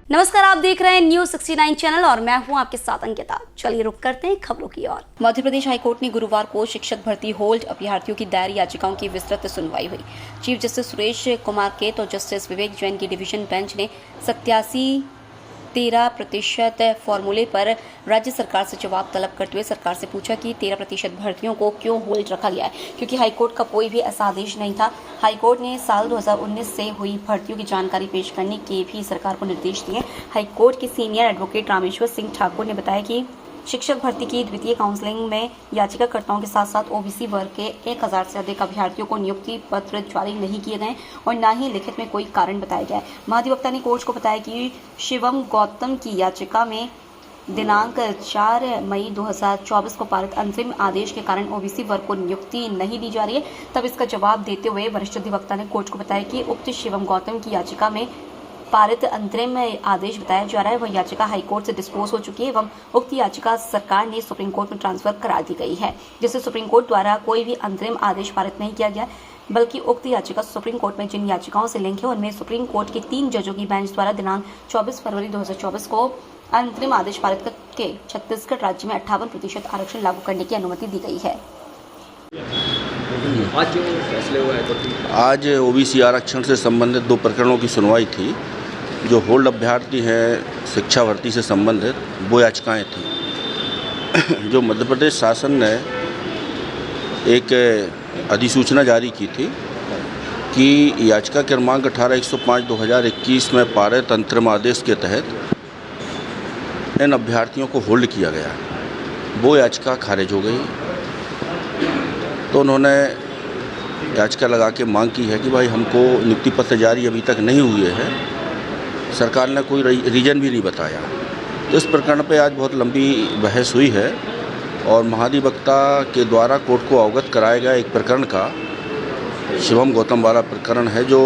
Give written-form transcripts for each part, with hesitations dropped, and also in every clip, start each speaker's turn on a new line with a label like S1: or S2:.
S1: नमस्कार, आप देख रहे हैं न्यूज 69 चैनल और मैं हूं आपके साथ अंकिता। चलिए रुक करते हैं खबरों की ओर। मध्य प्रदेश हाईकोर्ट ने गुरुवार को शिक्षक भर्ती होल्ड अभ्यर्थियों की दायर याचिकाओं की विस्तृत सुनवाई हुई। चीफ जस्टिस सुरेश कुमार केत और जस्टिस विवेक जैन की डिवीजन बेंच ने 13% फॉर्मूले पर राज्य सरकार से जवाब तलब करते हुए सरकार से पूछा कि 13% भर्तियों को क्यों होल्ड रखा गया है, क्योंकि हाईकोर्ट का कोई भी ऐसा आदेश नहीं था। हाईकोर्ट ने साल 2019 से हुई भर्तियों की जानकारी पेश करने के भी सरकार को निर्देश दिए। हाईकोर्ट के सीनियर एडवोकेट रामेश्वर सिंह ठाकुर ने बताया कि शिक्षक भर्ती की द्वितीय काउंसलिंग में याचिकाकर्ताओं के साथ साथ ओबीसी वर्ग के 1000 से अधिक अभ्यर्थियों को नियुक्ति पत्र जारी नहीं किए गए और न ही लिखित में कोई कारण बताया गया है। महाधिवक्ता ने कोर्ट को बताया कि शिवम गौतम की याचिका में दिनांक 4 मई 2024 को पारित अंतरिम आदेश के कारण ओबीसी वर्ग को नियुक्ति नहीं दी जा रही है। तब इसका जवाब देते हुए वरिष्ठ अधिवक्ता ने कोर्ट को बताया कि उक्त शिवम गौतम की याचिका में पारित अंतरिम आदेश बताया जा रहा है वह याचिका हाईकोर्ट से डिस्पोज हो चुकी है एवं उक्त याचिका सरकार ने सुप्रीम कोर्ट में ट्रांसफर करा दी गई है, जिससे सुप्रीम कोर्ट द्वारा कोई भी अंतरिम आदेश पारित नहीं किया गया, बल्कि उक्त याचिका सुप्रीम कोर्ट में जिन याचिकाओं से लिंक है उनमें सुप्रीम कोर्ट के 3 जजों की बेंच द्वारा दिनांक 24 फरवरी 2024 को अंतरिम आदेश पारित करके छत्तीसगढ़ राज्य में 58% आरक्षण लागू करने की अनुमति दी गई है।
S2: आज जो फैसले हुआ है,
S3: आज ओबीसी आरक्षण से संबंधित 2 प्रकरणों की सुनवाई थी। जो होल्ड अभ्यर्थी हैं शिक्षा भर्ती से संबंधित वो याचिकाएँ थी। जो मध्य प्रदेश शासन ने एक अधिसूचना जारी की थी कि याचिका क्रमांक 18/105/2021 में पारित अंतरिम आदेश के तहत इन अभ्यर्थियों को होल्ड किया गया, वो याचिका खारिज हो गई। तो उन्होंने याचिका लगा के मांग की है कि भाई हमको नियुक्ति पत्र जारी अभी तक नहीं हुए हैं, सरकार ने कोई रीजन भी नहीं बताया। तो इस प्रकरण पे आज बहुत लंबी बहस हुई है और महाधिवक्ता के द्वारा कोर्ट को अवगत कराया गया एक प्रकरण का शिवम गौतम वाला प्रकरण है, जो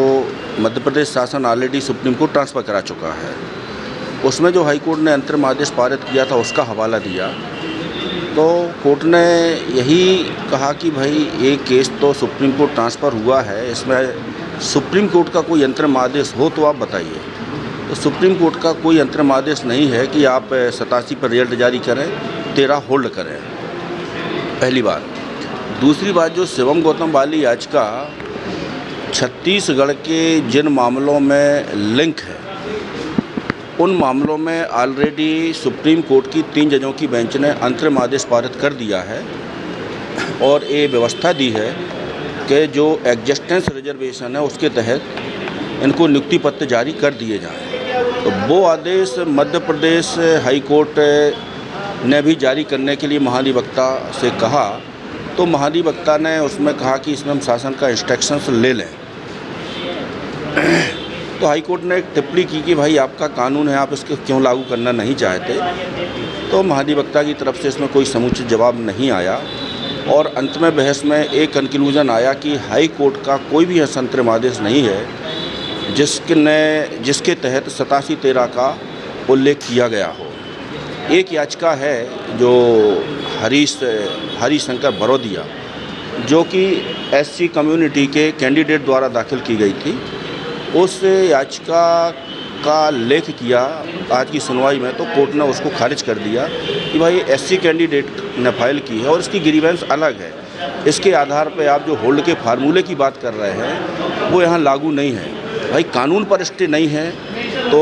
S3: मध्य प्रदेश शासन ऑलरेडी सुप्रीम कोर्ट ट्रांसफ़र करा चुका है। उसमें जो हाईकोर्ट ने अंतरिम आदेश पारित किया था उसका हवाला दिया। तो कोर्ट ने यही कहा कि भाई ये केस तो सुप्रीम कोर्ट ट्रांसफ़र हुआ है, इसमें सुप्रीम कोर्ट का कोई अंतरिम आदेश हो तो आप बताइए। तो सुप्रीम कोर्ट का कोई अंतरिम आदेश नहीं है कि आप 87 पर रिजल्ट जारी करें, 13 होल्ड करें, पहली बात। दूसरी बात, जो शिवम गौतम वाली याचिका छत्तीसगढ़ के जिन मामलों में लिंक है उन मामलों में ऑलरेडी सुप्रीम कोर्ट की 3 जजों की बेंच ने अंतरिम आदेश पारित कर दिया है और ये व्यवस्था दी है कि जो एग्जिस्टेंस रिजर्वेशन है उसके तहत इनको नियुक्ति पत्र जारी कर दिए जाएं। तो वो आदेश मध्य प्रदेश हाई कोर्ट ने भी जारी करने के लिए महाधिवक्ता से कहा। तो महाधिवक्ता ने उसमें कहा कि इसमें हम शासन का इंस्ट्रक्शंस ले लें। तो हाई कोर्ट ने एक टिप्पणी की कि भाई आपका कानून है, आप इसको क्यों लागू करना नहीं चाहते। तो महाधिवक्ता की तरफ से इसमें कोई समुचित जवाब नहीं आया और अंत में बहस में एक कंक्लूजन आया कि हाई कोर्ट का कोई भी ऐसा अंतरिम आदेश नहीं है जिसके तहत 87-13 का उल्लेख किया गया हो। एक याचिका है जो हरिशंकर बरोदिया, जो कि एससी कम्युनिटी के कैंडिडेट द्वारा दाखिल की गई थी, उस याचिका का लेख किया आज की सुनवाई में। तो कोर्ट ने उसको खारिज कर दिया कि भाई एससी कैंडिडेट ने फाइल की है और इसकी ग्रीवेंस अलग है, इसके आधार पर आप जो होल्ड के फार्मूले की बात कर रहे हैं वो यहाँ लागू नहीं है। भाई कानून पर स्टे नहीं है तो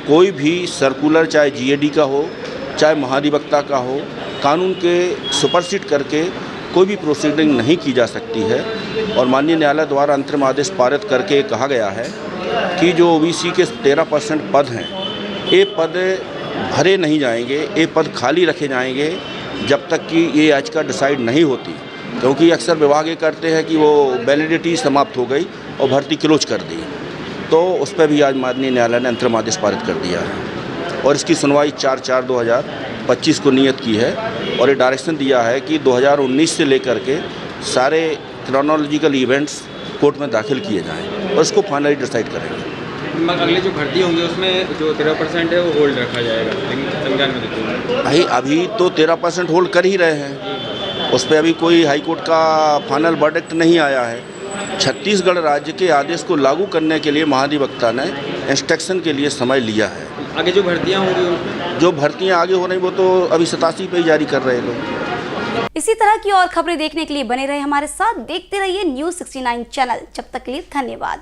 S3: कोई भी सर्कुलर, चाहे जीएडी का हो चाहे महाधिवक्ता का हो, कानून के सुपरसीड करके कोई भी प्रोसीडिंग नहीं की जा सकती है। और माननीय न्यायालय द्वारा अंतरिम आदेश पारित करके कहा गया है कि जो ओबीसी के 13% पद हैं, ये पद भरे नहीं जाएंगे, ये पद खाली रखे जाएंगे जब तक कि ये याचिका डिसाइड नहीं होती, क्योंकि अक्सर विभाग ये करते हैं कि वो वैलिडिटी समाप्त हो गई और भर्ती क्लोज कर दी। तो उस पर भी आज माननीय न्यायालय ने अंतरिम आदेश पारित कर दिया है और इसकी सुनवाई 4/4/2025 को नियत की है और ये डायरेक्शन दिया है कि 2019 से लेकर के सारे क्रोनोलॉजिकल इवेंट्स कोर्ट में दाखिल किए जाएं और इसको फाइनली डिसाइड करेंगे।
S2: अगले जो भर्ती होंगे उसमें जो 13% है वो होल्ड रखा जाएगा, संज्ञान में देते हैं।
S3: भाई अभी तो 13% होल्ड कर ही रहे हैं, उस पर अभी कोई हाई कोर्ट का फाइनल वर्डिक्ट नहीं आया है। छत्तीसगढ़ राज्य के आदेश को लागू करने के लिए महाधिवक्ता ने इंस्ट्रक्शन के लिए समय लिया है।
S2: आगे जो भर्तियाँ होंगी
S3: जो भर्तियाँ आगे हो रही वो तो अभी 87 पे ही जारी कर रहे हैं लोग।
S1: इसी तरह की और खबरें देखने के लिए बने रहे हमारे साथ, देखते रहिए News 69 चैनल। जब तक के लिए धन्यवाद।